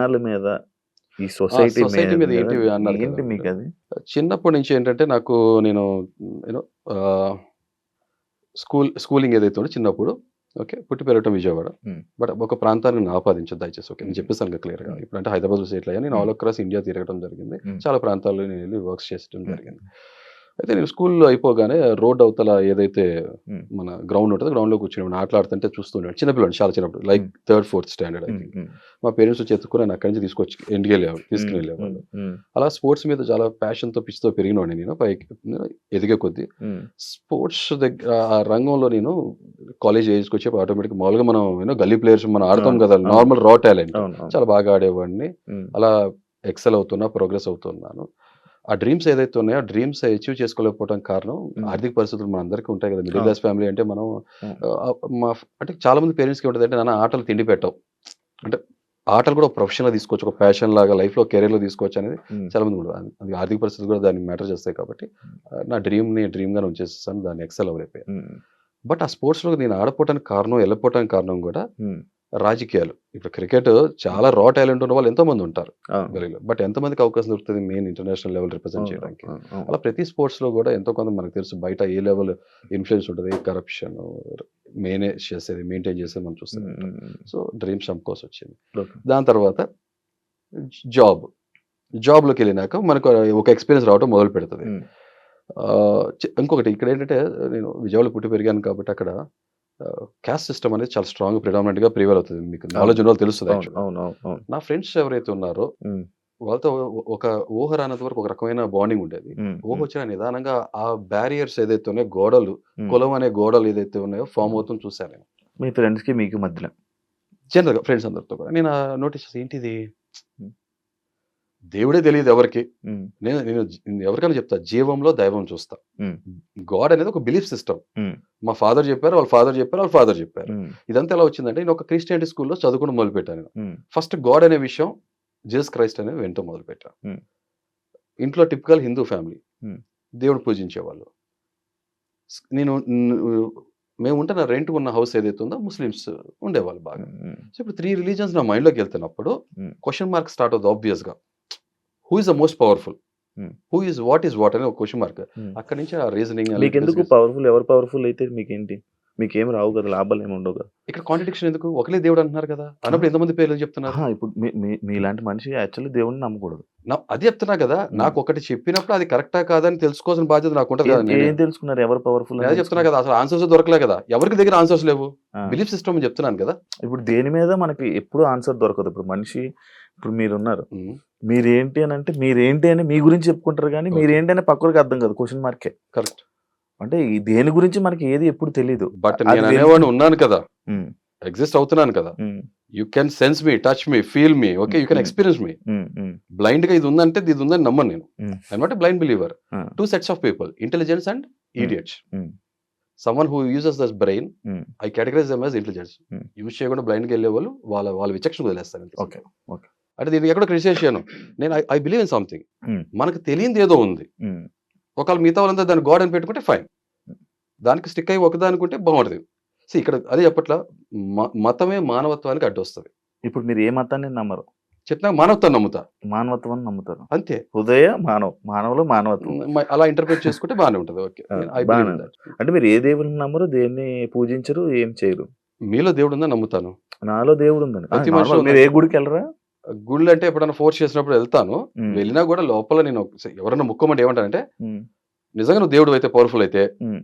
జనాల మీద, ఈ సొసైటీ సొసైటీ మీద మీద ఏంటి అన్నారు కదా ఏంటి మీరు. మీకది? చిన్నప్పటి నుంచి ఏంటంటే నాకు నేను యూనో ఆహ్, స్కూలింగ్ ఏదైతే ఉందో చిన్నప్పుడు ఓకే. పుట్టి పెరగటం విజయవాడ. హ్మ్. బట్ ఒక ప్రాంతాన్ని నేను ఆపాదించదు దయచేసి ఓకే. నేను హ్మ్. చెప్పేసాను కదా క్లియర్‌గా. హ్మ్. ఇప్పుడంటే హైదరాబాద్‌లో సెటిల్ అయ్యాను. నేను హ్మ్. ఆల్ అక్రాస్ ఇండియా తిరగడం జరిగింది. హ్మ్. చాలా ప్రాంతాల్లో నేను వెళ్లి వర్క్స్ చేయడం హ్మ్. జరిగింది. అయితే నేను స్కూల్‌లో అయిపోగానే రోడ్ అవతల ఏదైతే హ్మ్. మన గ్రౌండ్ ఉంటదో గ్రౌండ్‌లో కూర్చునేవాడిని. ఆటలాడుతుంటే చూస్తుండేవాడిని. చిన్న పిల్లోడిని చాలా చిన్నప్పుడు లైక్ హ్మ్. థర్డ్, ఫోర్త్ స్టాండర్డ్ ఐ హ్మ్. థింక్. హ్మ్. మా పేరెంట్స్ వచ్చి ఎత్తుకొని నన్ను అక్కడి నుంచి హ్మ్. తీసుకొని హ్మ్. వెళ్ళేవాళ్ళు. హ్మ్. అలా స్పోర్ట్స్ మీద చాలా ప్యాషన్‌తో, పిచ్చితో పెరిగినోడిని నేను. పైకి ఎదిగే కొద్దీ. హ్మ్. స్పోర్ట్స్ ఆ రంగంలో నేను కాలేజ్ ఏజ్‌కొచ్చేప్పుడు ఆటోమేటిక్‌గా మామూలుగా మనం గల్లీ ప్లేయర్స్ మనం ఆడతాం అవును. కదా! అవును. నార్మల్ రా టాలెంట్. అవును. అవును. చాలా బాగా ఆడేవాడిని. హ్మ్. అలా ఎక్సెల్ అవుతున్నా, ప్రోగ్రెస్ అవుతున్నాను. ఆ డ్రీమ్స్ ఏదైతే ఉన్నాయో, ఆ డ్రీమ్స్ అచీవ్ చేసుకోలేకపోవడానికి కారణం హ్మ్. ఆర్థిక పరిస్థితులు మనందరికీ ఉంటాయి కదా! మిడిల్ అవును. క్లాస్ ఫ్యామిలీ అంటే మనం హ్మ్. ఆహ్, మా అంటే చాలా మంది పేరెంట్స్‌కి ఏముంటదంటే నాన్న ఆటలు తిండి పెట్టవు. అంటే ఆటలు కూడా ఒక ప్రొఫెషన్‌లా తీసుకోవచ్చు. ఒక ప్యాషన్ లాగా లైఫ్‌లో కెరియర్‌లో తీసుకోవచ్చు అనేది హ్మ్. చాలా మందికి ఉండదు. అది ఆర్థిక పరిస్థితులు కూడా దానికి మ్యాటర్ చేస్తాయి కాబట్టి నా డ్రీమ్‌గానే ఉంచేసేసాను. దాన్ని ఎక్సెల్ అవ్వలేకపోయాను. హ్మ్. బట్ ఆ స్పోర్ట్స్‌లో నేను ఆడకపోవటానికి కారణం, ఎళ్ళకపోవటానికి కారణం గూడా హ్మ్. రాజకీయాలు. ఇప్పుడు క్రికెట్ హ్మ్. చాలా రా టాలెంట్ ఉన్న వాళ్ళు ఎంతోమంది ఉంటారు అవును. గల్లీలో. బట్ ఎంతమందికి అవకాశం దొరుకుతది మెయిన్ ఇంటర్నేషనల్ లెవెల్ రిప్రజెంట్ అవును. చేయడానికి. అవును. అవును. అలా ప్రతి స్పోర్ట్స్‌లో గూడా ఎంతో కొంత మనకు తెలుసు బయట ఏ లెవెల్ ఇన్‌ఫ్లూయెన్స్ ఉంటది. కరప్షన్ మెయింటైన్ చేసేది మనం చూస్తూనే హ్మ్. ఉంటాం. హ్మ్. హ్మ్. సో, డ్రీమ్స్ సమకూర్సొచ్చింది. ఓకే. దాని తర్వాత జాబ్. జాబ్‌లోకెళ్ళినాక మనకు ఒక ఎక్స్‌పీరియన్స్ రావటం మొదలుపెడతది. హ్మ్. ఇంకొకటి ఇక్కడేంటంటే నేను విజయవాడలో పుట్టి పెరిగాను కాబట్టి అక్కడ కాస్ట్ సిస్టమ్ అనేది చాలా స్ట్రాంగ్‌గా ప్రిడామినెంట్‌గా ప్రివైల్ అవుతది. మీకు అవును. నాలెడ్జ్ ఉన్నవాళ్ళకి తెలుస్తది అవును. యాక్చువల్‌గా. అవును. అవును. అవును. నా ఫ్రెండ్స్ ఎవరైతే ఉన్నారో హ్మ్. వాళ్ళతో ఒక ఊహ రానంత వరకు ఒక రకమైన బాండింగ్ ఉండేది. హ్మ్. హ్మ్. ఊహొచ్చిన నిదానంగా ఆ బ్యారియర్స్ ఏదైతే ఉన్నాయో గోడలు, హ్మ్. కులం అనే గోడలు ఏదైతే ఉన్నాయో ఫార్మ్ హ్మ్. అవుతుంది చూసాను నేను. మీ ఫ్రెండ్స్‌కి మీకు మధ్యన. జనరల్‌గా ఫ్రెండ్స్ అందరితో కూడా. నేను నోటీస్ చేసి ఏంటిది? హ్మ్. దేవుడే తెలీదు ఎవరికీ. హ్మ్. నేను నేను ఎవరికైనా చెప్తా. జీవంలో దైవం చూస్తా. హ్మ్. గాడ్ అనేది ఒక బిలీఫ్ సిస్టమ్. హ్మ్. మా ఫాదర్ చెప్పారు. వాళ్ళ ఫాదర్ చెప్పారు. వాళ్ళ ఫాదర్ చెప్పారు. హ్మ్. ఇదంతా ఎలా వచ్చిందంటే నేను ఒక క్రిస్టియానిటీ స్కూల్‌లో చదువుకోవడం మొదలుపెట్టాను నేను. హ్మ్. ఫస్ట్ గాడ్ అనే విషయం జీసస్ క్రైస్ట్ అనేది వినటం మొదలుపెట్టా. హ్మ్. ఇంట్లో టిపికల్ హిందూ ఫ్యామిలీ. హ్మ్. దేవుడు పూజించేవాళ్ళు. నేను మేము ఉంటున్న రెంట్‌కున్న హౌస్ ఏదైతే ఉందో ముస్లిమ్స్ ఉండేవాళ్ళు బాగా. హ్మ్. సో, ఇప్పుడు 3 రిలిజియన్స్ నా మైండ్‌లోకెళ్తున్నప్పుడు హ్మ్. క్వెషన్ మార్క్ స్టార్ట్ అవుద్ది ఆబ్వియస్‌గా. Who is the most powerful? Hmm. What is what? అని ఒక క్వెషన్ మార్క్. హ్మ్. అక్కడి నుంచి ఆ రీజనింగ్ మీకెందుకు అనలిటికల్స్‌గా పవర్‌ఫుల్? ఎవరు పవర్‌ఫుల్ అయితే మీకేంటి? మీకేమి రావు కదా! లాభాలేమి ఉండవు కదా! ఇక్కడ కాంట్రడిక్షన్ ఎందుకు? ఒకలే దేవుడు అంటున్నారు కదా! ఆ! అన్నప్పుడు ఎంతమంది పేర్లు చెప్తున్నారు? అహా! ఇప్పుడు మీ మీ మీలాంటి మనిషి యాక్చువల్లీ దేవుడిని నమ్మకూడదు. అదే చెప్తున్నా కదా! హ్మ్. నాకొకటి చెప్పినప్పుడు అది కరెక్టా కాదా అని తెలుసుకోవాల్సిన బాధ్యత నాకుంటది ఏం కదా! నేనే ఏం తెలుసుకున్నారు? ఎవరు పవర్‌ఫుల్ అని నేనదే చెప్తున్నా తెలుసుకున్నారు? కదా! అసలు ఆన్సర్సే దొరకలే కదా! ఎవరికి దగ్గర ఆన్సర్స్ లేవు. ఆ! బిలీఫ్ సిస్టమ్ అని చెప్తున్నాను కదా! ఇప్పుడు దేని మీద మనకి ఎప్పుడు ఆన్సర్ దొరకదు. ఇప్పుడు మనిషి ఇప్పుడు మీరున్నారు. హ్మ్. మీరేంటి అనంటే మీరేంటి అని మీ గురించి చెప్పుకుంటారు గానీ, ఓకే. మీరేంటి అని పక్కోడికి అర్థం కాదు. క్వెషన్ మార్కే. కరెక్ట్. అంటే ఈ దేని గురించి మనకి ఏది ఎప్పుడు తెలీదు. బట్ అది నేననేవాడిని వెళ్తుంది. ఉన్నాను కదా! హ్మ్. ఎగ్జిస్ట్ అవుతున్నాను కదా! హ్మ్. You can sense me, touch me, feel me. Okay. హ్మ్. యూ కెన్ హ్మ్. ఎక్స్‌పీరియన్స్ మీ. హ్మ్. హ్మ్. బ్లైండ్‌గా ఇది ఉందంటే ఇది ఉందని నమ్మను నేను. Hmm. I am not a blind believer. ఆ! 2 sets of people intelligence and hmm. Idiots. Hmm. Someone who uses this brain hmm. I categorize them as intelligence. Hmm. Use చేయకుండా బ్లైండ్‌గా ఎళ్ళేవాళ్ళు వాళ్ళ విచక్షణకు వదిలేస్తాను అంతే ఓకే. సింపుల్. ఓకే. అంటే దీన్ని ఎక్కడో criticise చేయను. నేను ఐ బిలీవ్ ఇన్ సంథింగ్. హ్మ్. మనకు తెలియనిదేదో ఉంది. హ్మ్. ఒకవేళ మిగతా వాళ్ళంతా దాన్ని గాడ్ అని పెట్టుకుంటే ఫైన్. దానికి స్టిక్ అయ్యి ఒకదానికుంటే బావుంటది. ఇక్కడ అదే చెప్పట్లా మతమే మానవత్వానికి అడ్డొస్తది. ఇప్పుడు మీరు ఏ మతాన్ని నమ్మరు. చెప్పినా మానవత్వాన్ని నమ్ముతా. మానవత్వాన్ని నమ్ముతారు. అంతే. హృదయ మానవ్. మానవులో మానవత్వం. అలా ఇంటర్ప్రిట్ చేసుకుంటే బానే ఉంటది. ఓకే. ఆ! ఐ బిలీవ్ బానే ఇన్ ఉంది. థట్. అంటే మీరు ఏ దేవుడిని నమ్మరు, దేన్ని పూజించరు, ఏం చేయరు. మీలో దేవుడుందని నమ్ముతాను. నాలో దేవుడుందని. ఆ! ప్రతి మనిషిలో నార్మల్ మీరు ఏ ఉన్నాడు. గుడికెళ్ళరా? గుళ్ళంటే ఎప్పుడైనా ఫోర్స్ చేసినప్పుడు ఎళ్తాను. హ్మ్. వెళ్ళినా గూడా లోపల నేను ఎవరన్నా మొక్కమంటే ఏమంటానంటే, హ్మ్. నిజంగా నువ్వు దేవుడివైతే పవర్‌ఫుల్ అయితే, హ్మ్.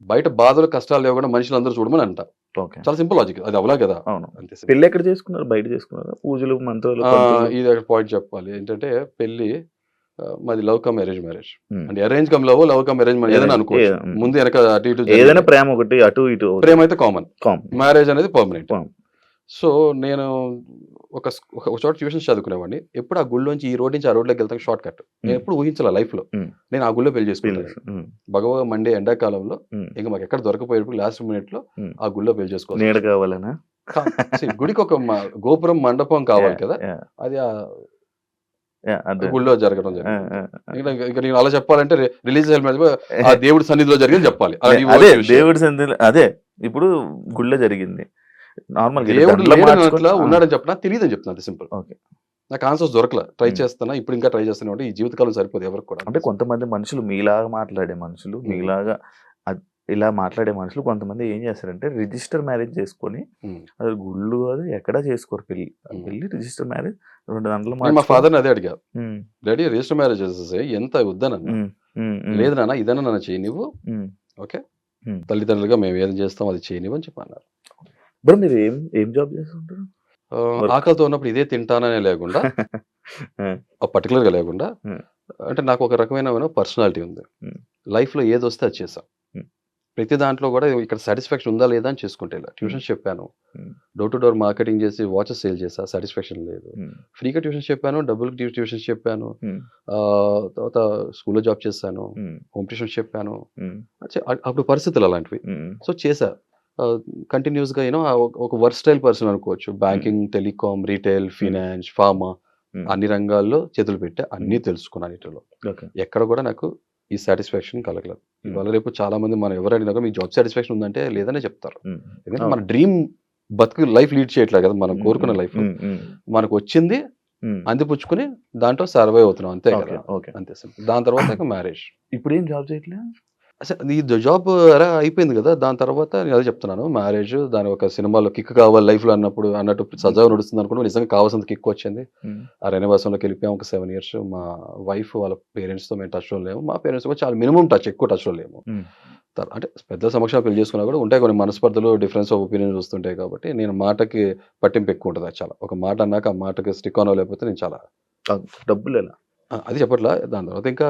బయట బాధలు, కష్టాలు లేకుండా మనుషులందరూ చూడమని అంటా. ఓకే. చాలా సింపుల్ లాజిక్. అది అవ్వలా కదా! అవును. అంతే సింపుల్. పెళ్లెక్కడ చేసుకున్నారు? బయట చేసుకున్నారా? పూజలు, మంత్రాలు, పంతులు. ఇది ఒక పాయింట్ చెప్పాలి. ఏంటంటే పెళ్లి మాది లవ్ కమ్ అరేంజ్ మ్యారేజ్. హ్మ్. అంటే arrange come love, love come arrange ఏదైనా అరేంజ్ అనుకోవచ్చు. హ్మ్. ముందు వెనక అటు ఇటు ఏదైనా జరిగినాయి. ప్రేమ ఒకటి అటు ఇటు అవుతది. ప్రేమైతే కామన్. కామన్. మ్యారేజ్ అనేది పర్మనెంట్. కామన్. సో, నేను ఒక చోట ట్యూషన్స్ చదువుకునేవాడిని. ఎప్పుడు ఆ గుడిలోంచి ఈ రోడ్ నుంచి ఆ రోడ్‌లోకెళ్తానికి షార్ట్ కట్. హ్మ్. నేనెప్పుడు ఊహించలా లైఫ్‌లో. హ్మ్. నేను ఆ గుడిలో పెళ్లి చేసుకుంటానని. తెలుసు. హ్మ్. మండే ఎండాకాలంలో హ్మ్. ఇంక మాకెక్కడ దొరకపోయేటప్పుడు లాస్ట్ మినిట్‌లో హ్మ్. ఆ గుడిలో పెళ్లి నీడ చేసుకోవాల్సొచ్చింది. కావాలనా? గుడికొక గోపురం, మండపం కావాలి యాహ్! కదా! యాహ్! అది యాహ్! అర్థమైంది. గుడిలో జరగడం ఆ! జరిగిందంతే. ఆ! ఆ! ఇక నేను అలా చెప్పాలంటే రిలీజియస్ ఎలిమెంట్స్ ఆ దేవుడి సన్నిధిలో జరిగింది చెప్పాలి. అది అదే ఓకే విషయాలు. దేవుడి సన్నిధిలో అదే. ఇప్పుడు గుడిలో జరిగింది. నార్మల్‌గా దేవుడు దండలు లేడని మార్చుకొని అనట్లా, ఆ! ఉన్నాడని చెప్పనా తెలీదని చెప్తున్నా అంతే సింపుల్. ఓకే. నాకు ఆన్సర్స్ దొరకలే. ట్రై ఉమ్. చేస్తున్నా. ఇప్పుడు ఇంకా ట్రై చేస్తూనే ఉంటే ఈ జీవితకాలం సరిపోదు ఎవరికి కూడా. అంటే కొంతమంది మనుషులు మీలాగా మాట్లాడే మనుషులు, మీలాగా ఇలా మాట్లాడే మనుషులు కొంతమంది ఏం చేస్తారంటే రిజిస్టర్ మ్యారేజ్ చేసుకొని ఉమ్. అది గుళ్ళు అది ఎక్కడా చేసుకోరు పెళ్లి. ఉమ్. పెళ్లి రిజిస్టర్ మ్యారేజ్ 2 గంటలు నేను మా మార్చుకొని ఫాదర్‌ని అదే అడిగా. ఉమ్, డాడీ రిజిస్టర్ మ్యారేజ్ చేసేసేయ్. ఎంత వద్దనన్నా. ఉమ్, ఉమ్, ఉమ్, లేదు నాన్న ఇదన్నా నన్ను చేయనివ్వు. ఉమ్, ఓకే. ఉమ్. తల్లిదండ్రులుగా మేము ఏది చేస్తాం అది చేయనివ్వు అని చెప్పన్నారు. బ్రో మీరు ఏం ఏం జాబ్ చేస్తుంటారు? వర్క్ ఆకలితో ఉన్నప్పుడు ఇదే తింటాననే లేకుండా పర్టికులర్‌గా లేకుండా అంటే నాకు ఒక రకమైన పర్సనాలిటీ ఉంది. ఉమ్. లైఫ్‌లో ఏదొస్తే అది చేశా. ఉమ్. ప్రతి దాంట్లో కూడా ఇక్కడ సాటిస్ఫాక్షన్ ఉందా లేదా అని చేసుకుంటా ఇలా. ట్యూషన్స్ చెప్పాను. ఉమ్. డోర్ టు డోర్ మార్కెటింగ్ చేసి వాచెస్ సేల్ చేశా. సాటిస్ఫాక్షన్ లేదు. ఉమ్. ఫ్రీగా ట్యూషన్స్ చెప్పాను. డబ్బులకి ట్యూషన్స్ చెప్పాను. ఉమ్. తర్వాత స్కూల్‌లో జాబ్ చేశాను. ఉమ్. హోమ్ ట్యూషన్స్ చెప్పాను. ఉమ్. అప్పుడు పరిస్థితులు అలాంటివి. ఉమ్. సో చేశా. కంటిన్యూస్‌గా ఒక వర్స్‌టైల్ పర్సన్ అనుకోవచ్చు. Banking, telecom, retail, finance, pharma um. అన్ని రంగాల్లో చేతులు పెట్టా. అన్నీ తెలుసుకున్నాను వీటిలో. ఓకే. ఎక్కడ కూడా నాకు ఈ సాటిస్ఫాక్షన్ కలగలేదు. ఉమ్. ఇవాళ రేపు చాలా మంది మనం ఎవరు అడిగినా కూడా మీకు జాబ్ సాటిస్ఫాక్షన్ ఉందంటే లేదనే చెప్తారు. ఉమ్. ఎందుకంటే అవును. మన డ్రీమ్ బతుకు లైఫ్ లీడ్ చేయట్లేదు కదా మనం ఉమ్. కోరుకున్న లైఫ్. ఉమ్. ఉమ్. మనకు వచ్చింది ఉమ్. అందిపుచ్చుకుని దాంట్లో సర్వైవ్ అవుతున్నాం అంతే ఓకే. కదా. ఓకే. అంతే సింపుల్. దాని తర్వాత ఇక మ్యారేజ్. ఇప్పుడు ఏం జాబ్ చేయట్లేదు? అసలు ఈ జాబ్ అలా అయిపోయింది కదా. దాని తర్వాత నేను అదే చెప్తున్నాను. మ్యారేజ్ దాని ఒక సినిమాలో కిక్ కావాలి లైఫ్‌లో అన్నట్టు సజావుగా నడుస్తుంది అనుకున్నాం. నిజంగా కావాల్సినంత కిక్ వచ్చింది. ఉమ్. ఆ రణవాసంలోకి వెళ్ళిపోయాం. ఒక 7 ఇయర్స్. మా వైఫ్ వాళ్ళ పేరెంట్స్‌తో మేము టచ్‌లో లేము. మా పేరెంట్స్ కూడా చాలా మినిమమ్ టచ్, ఎక్కువ టచ్‌లో లేము. ఉమ్. అంటే పెద్దల సమక్షంలో పెళ్లి చేసుకున్నా కూడా ఉంటాయి కొన్ని మనస్పర్ధలు, డిఫరెన్స్ ఆఫ్ ఒపీనియన్స్ వస్తుంటాయి కాబట్టి నేను మాటకి పట్టింపు ఎక్కువ ఉంటుంది చాలా. ఒక మాట అన్నాక ఆ మాటకి స్టిక్ ఆన్ అవ్వలేకపోతే నేను చాలా డబ్బులు ఎలా? అది చెప్పట్లా. దాని తర్వాత ఇంకా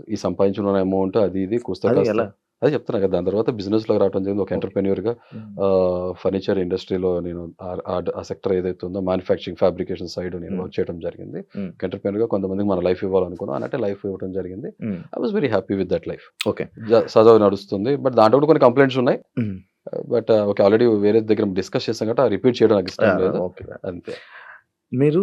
ఈ సంపాదించుకున్న అమౌంట్ అది ఇది కూస్తా అది కాస్తా ఎలా? అదే చెప్తున్నా కదా. దాని తర్వాత బిజినెస్‌లోకి రావడం జరిగింది. ఒక ఎంటర్‌ప్రెన్యూర్‌గా ఫర్నిచర్ ఇండస్ట్రీలో నేను ఆ సెక్టర్ ఏదైతే ఉందో మ్యానుఫ్యాక్చరింగ్, ఫ్యాబ్రికేషన్ సైడ్ నేను వర్క్ చేయడం జరిగింది. ఉమ్. ఒక ఎంటర్‌ప్రెన్యూర్‌గా కొంతమందికి మన లైఫ్ ఇవ్వాలనుకున్నాం. అన్నట్టే లైఫ్ ఇవ్వడం జరిగింది. Um. I was very happy with that life. Okay. సజావుగా నడుస్తుంది. బట్ దాంట్లో కూడా కొన్ని కంప్లైంట్స్ ఉన్నాయి. ఉమ్. బట్ ఓకే ఆల్రెడీ వేరే దగ్గర డిస్కస్ చేసాం కాబట్టి రిపీట్ చేయడం నాకు ఇష్టం లేదు. ఓకే. అంతే. మీరు